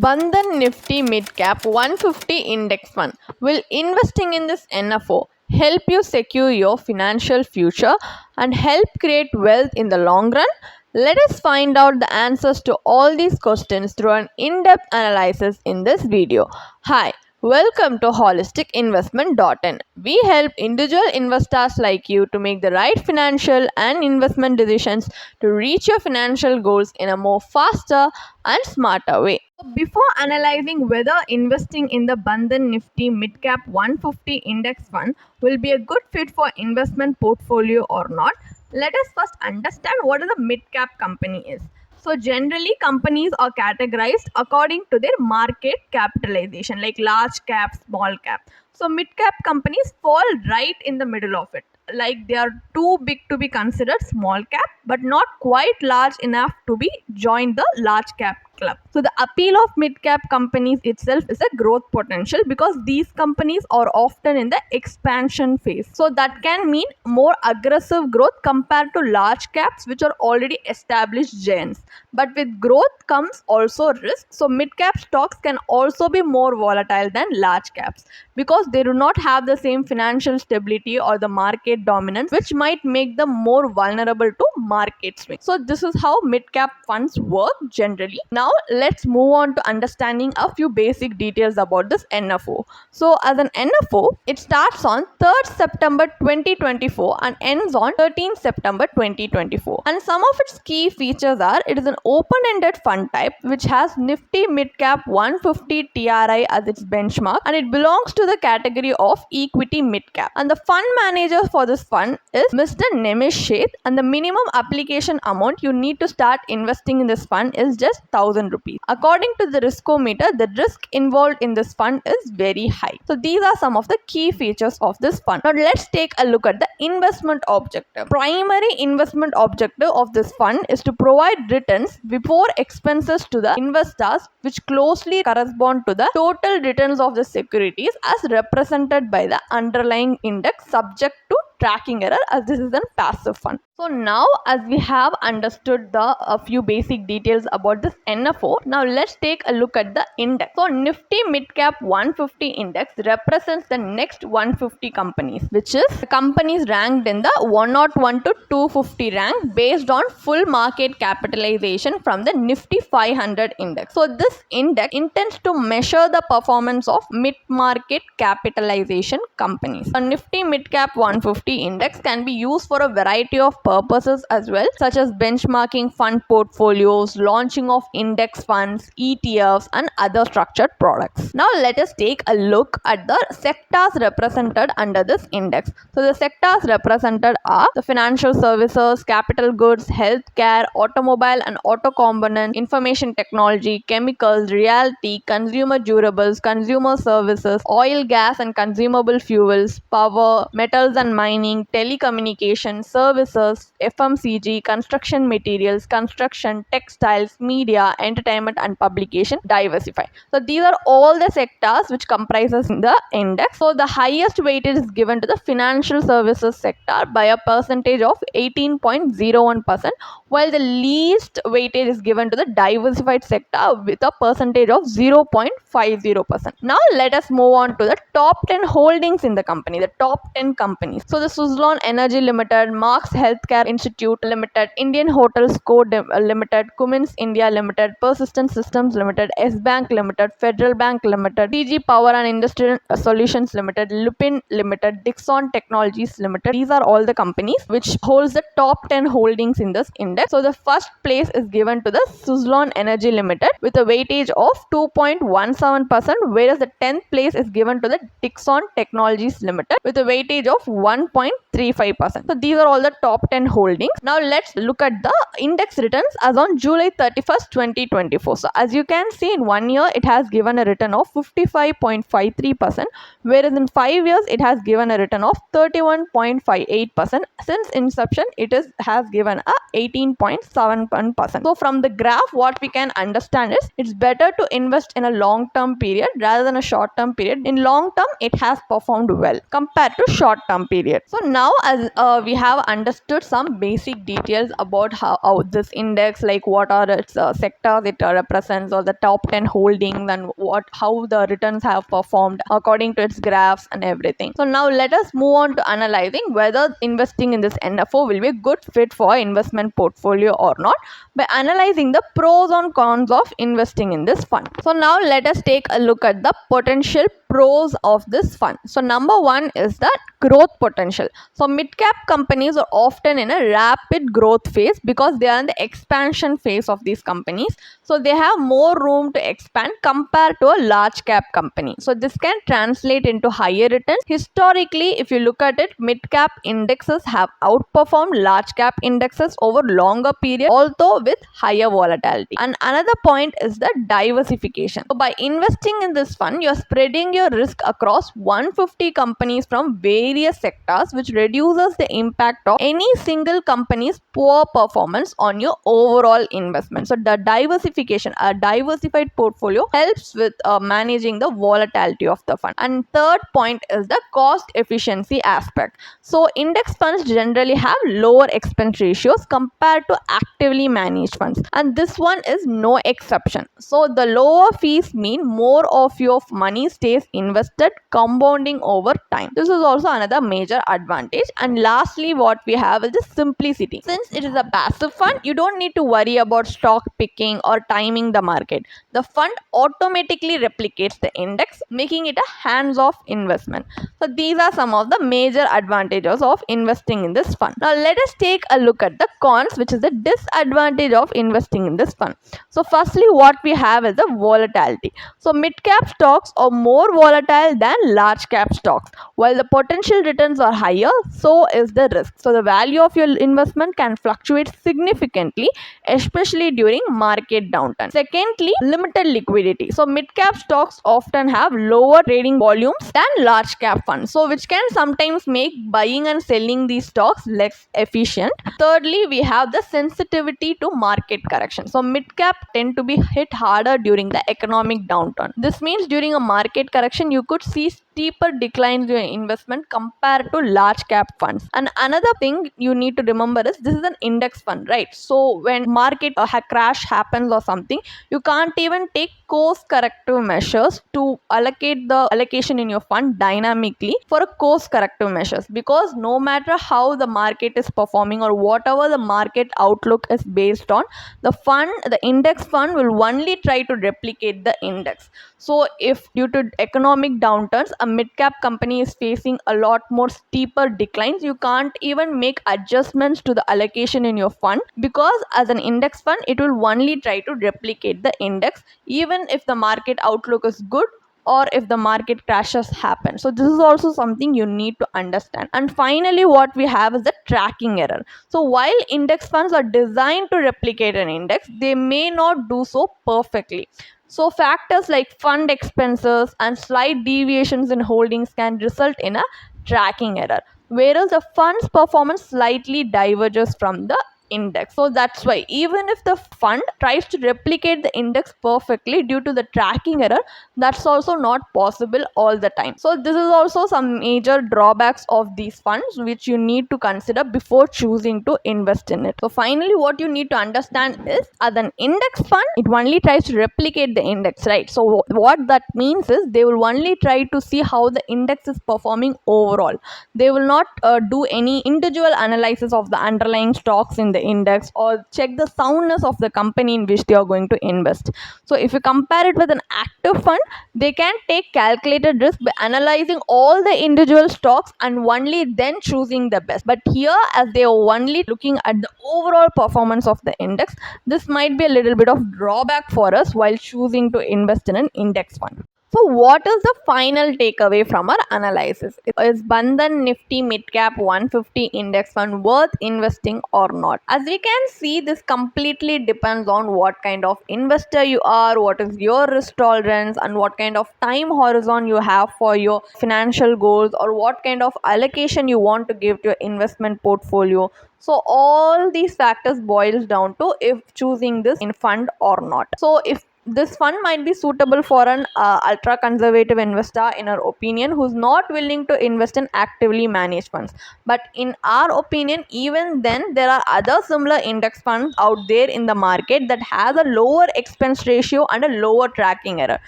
Bandhan Nifty Midcap 150 Index Fund. Will investing in this NFO help you secure your financial future and help create wealth in the long run? Let us find out the answers to all these questions through an in-depth analysis in this video. Hi, welcome to holisticinvestment.in. We help individual investors like you to make the right financial and investment decisions to reach your financial goals in a more faster and smarter way. Before analyzing whether investing in the Bandhan Nifty Midcap 150 Index Fund will be a good fit for investment portfolio or not, let us first understand what a midcap company is. So generally companies are categorized according to their market capitalization, like large cap, small cap. So mid-cap companies fall right in the middle of it. Like they are too big to be considered small cap, but not quite large enough to be joined the large cap club. So the appeal of mid-cap companies itself is a growth potential because these companies are often in the expansion phase. So that can mean more aggressive growth compared to large caps which are already established giants. But with growth comes also risk. So mid-cap stocks can also be more volatile than large caps because they do not have the same financial stability or the market dominance, which might make them more vulnerable to market swings. So this is how mid-cap funds work generally. Now let's move on to understanding a few basic details about this NFO. So as an NFO, it starts on 3rd September 2024 and ends on 13th September 2024. And some of its key features are it is an open-ended fund type which has Nifty Midcap 150 TRI as its benchmark, and it belongs to the category of equity midcap. And the fund manager for this fund is Mr. Nemish Sheth, and the minimum application amount you need to start investing in this fund is just 1000 rupees. According to the riskometer, the risk involved in this fund is very high. So these are some of the key features of this fund. Now let's take a look at the investment objective. Primary investment objective of this fund is to provide returns before expenses to the investors, which closely correspond to the total returns of the securities as represented by the underlying index, subject to tracking error, as this is a passive fund. So now as we have understood a few basic details about this NFO, now let's take a look at the index. So Nifty Midcap 150 index represents the next 150 companies, which is the companies ranked in the 101 to 250 rank based on full market capitalization from the Nifty 500 index. So this index intends to measure the performance of mid-market capitalization companies. A Nifty Midcap 150 index can be used for a variety of purposes as well, such as benchmarking fund portfolios, launching of index funds, ETFs, and other structured products. Now let us take a look at the sectors represented under this index. So the sectors represented are the financial services, capital goods, healthcare, automobile and auto components, information technology, chemicals, realty, consumer durables, consumer services, oil, gas and consumable fuels, power, metals and mining, telecommunication, services, FMCG, construction materials, construction, textiles, media, entertainment and publication, diversify. So these are all the sectors which comprises the index. So the highest weightage is given to the financial services sector by a percentage of 18.01%, while the least weightage is given to the diversified sector with a percentage of 0.50%. Now let us move on to the top 10 holdings in the company, the top 10 companies. So the Suzlon Energy Limited, Marks Healthcare Institute Limited, Indian Hotels Co. Limited, Cummins India Limited, Persistent Systems Limited, S Bank Limited, Federal Bank Limited, TG Power and Industrial Solutions Limited, Lupin Limited, Dixon Technologies Limited. These are all the companies which holds the top 10 holdings in this index. So the first place is given to the Suzlon Energy Limited with a weightage of 2.17%, whereas the 10th place is given to the Dixon Technologies Limited with a weightage of 1.35%. So these are all the top 10 holdings. Now let's look at the index returns as on July 31st, 2024. So as you can see, in 1 year it has given a return of 55.53%, whereas in 5 years it has given a return of 31.58%. Since inception it has given a 18.71%. So from the graph what we can understand is it's better to invest in a long term period rather than a short term period. In long term it has performed well compared to short term period. index. So now as we have understood some basic details about how this index, like what are its sectors it represents, or the top 10 holdings, and how the returns have performed according to its graphs and everything. So now let us move on to analyzing whether investing in this NFO will be a good fit for investment portfolio or not by analyzing the pros and cons of investing in this fund. So now let us take a look at the potential pros of this fund. So number one is the growth potential. So mid-cap companies are often in a rapid growth phase because they are in the expansion phase of these companies. So they have more room to expand compared to a large cap company. So this can translate into higher returns. Historically, if you look at it, mid-cap indexes have outperformed large cap indexes over longer periods, although with higher volatility. And another point is the diversification. So by investing in this fund, you're spreading your risk across 150 companies from various sectors, which reduces the impact of any single company's poor performance on your overall investment. So the diversification, a diversified portfolio, helps with managing the volatility of the fund. And third point is the cost efficiency aspect. So index funds generally have lower expense ratios compared to actively managed funds, and this one is no exception. So the lower fees mean more of your money stays invested, compounding over time. This is also another major advantage. And lastly, what we have is the simplicity. Since it is a passive fund, you don't need to worry about stock picking or timing the market. The fund automatically replicates the index, making it a hands-off investment. So these are some of the major advantages of investing in this fund. Now let us take a look at the cons, which is the disadvantage of investing in this fund. So firstly, what we have is the volatility. So mid-cap stocks are more volatile than large cap stocks. While the potential returns are higher, so is the risk. So the value of your investment can fluctuate significantly, especially during market downturn. Secondly, limited liquidity. So mid-cap stocks often have lower trading volumes than large cap funds, so which can sometimes make buying and selling these stocks less efficient. Thirdly, we have the sensitivity to market correction. So mid-cap tend to be hit harder during the economic downturn. This means during a market correction, you could see steeper declines in your investment compared to large cap funds. And another thing you need to remember is this is an index fund, right? So when market crash happens or something, you can't even take course corrective measures to allocate the allocation in your fund dynamically for a course corrective measures, because no matter how the market is performing or whatever the market outlook is based on, the index fund will only try to replicate the index. So if due to economic downturns a mid-cap company is facing a lot more steeper declines, you can't even make adjustments to the allocation in your fund, because as an index fund it will only try to replicate the index even if the market outlook is good or if the market crashes happen. So this is also something you need to understand. And finally, what we have is the tracking error. So while index funds are designed to replicate an index, they may not do so perfectly. So factors like fund expenses and slight deviations in holdings can result in a tracking error, whereas the fund's performance slightly diverges from the index. So that's why even if the fund tries to replicate the index perfectly, due to the tracking error, that's also not possible all the time. So this is also some major drawbacks of these funds which you need to consider before choosing to invest in it. So finally, what you need to understand is, as an index fund, it only tries to replicate the index, right? So what that means is they will only try to see how the index is performing overall. They will not do any individual analysis of the underlying stocks in the index or check the soundness of the company in which they are going to invest. So if you compare it with an active fund, they can take calculated risk by analyzing all the individual stocks and only then choosing the best. But here, as they are only looking at the overall performance of the index, this might be a little bit of drawback for us while choosing to invest in an index fund. So what is the final takeaway from our analysis? Is Bandhan Nifty Midcap 150 Index Fund worth investing or not? As we can see, this completely depends on what kind of investor you are, what is your risk tolerance, and what kind of time horizon you have for your financial goals, or what kind of allocation you want to give to your investment portfolio. So all these factors boils down to if choosing this in fund or not. So if this fund might be suitable for an ultra conservative investor in our opinion who's not willing to invest in actively managed funds. But in our opinion, even then there are other similar index funds out there in the market that has a lower expense ratio and a lower tracking error.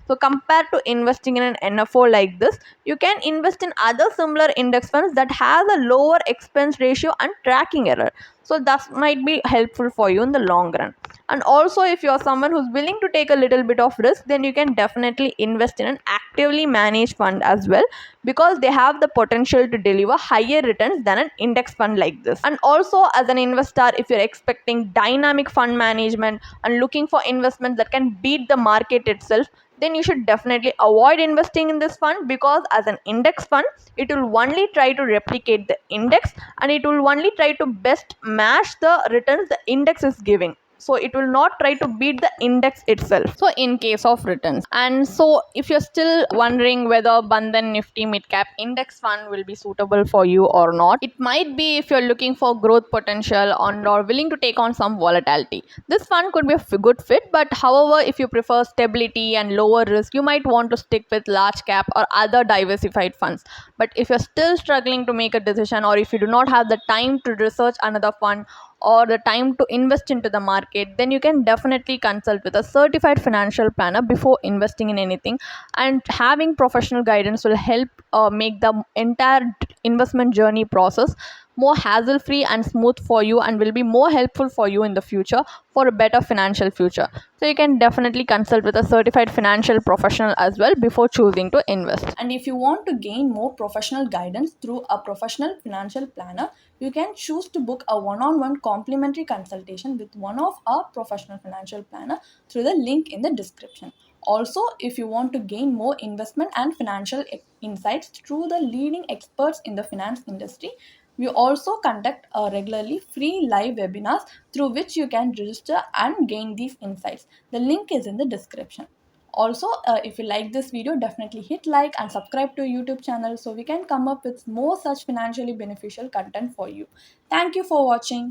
So compared to investing in an NFO like this, you can invest in other similar index funds that has a lower expense ratio and tracking error. So that might be helpful for you in the long run. And also, if you're someone who's willing to take a little bit of risk, then you can definitely invest in an actively managed fund as well, because they have the potential to deliver higher returns than an index fund like this. And also, as an investor, if you're expecting dynamic fund management and looking for investments that can beat the market itself, then you should definitely avoid investing in this fund, because as an index fund, it will only try to replicate the index, and it will only try to best match the returns the index is giving. So it will not try to beat the index itself, so in case of returns. And so if you're still wondering whether Bandhan Nifty Midcap Index Fund will be suitable for you or not, it might be if you're looking for growth potential or willing to take on some volatility. This fund could be a good fit, but however, if you prefer stability and lower risk, you might want to stick with large cap or other diversified funds. But if you're still struggling to make a decision, or if you do not have the time to research another fund or the time to invest into the market, then you can definitely consult with a certified financial planner before investing in anything. And having professional guidance will help make the entire investment journey process more hassle free and smooth for you, and will be more helpful for you in the future for a better financial future. So you can definitely consult with a certified financial professional as well before choosing to invest. And if you want to gain more professional guidance through a professional financial planner, you can choose to book a one-on-one complimentary consultation with one of our professional financial planner through the link in the description. Also, if you want to gain more investment and financial insights through the leading experts in the finance industry, we also conduct regularly free live webinars through which you can register and gain these insights. The link is in the description. Also, if you like this video, definitely hit like and subscribe to YouTube channel so we can come up with more such financially beneficial content for you. Thank you for watching.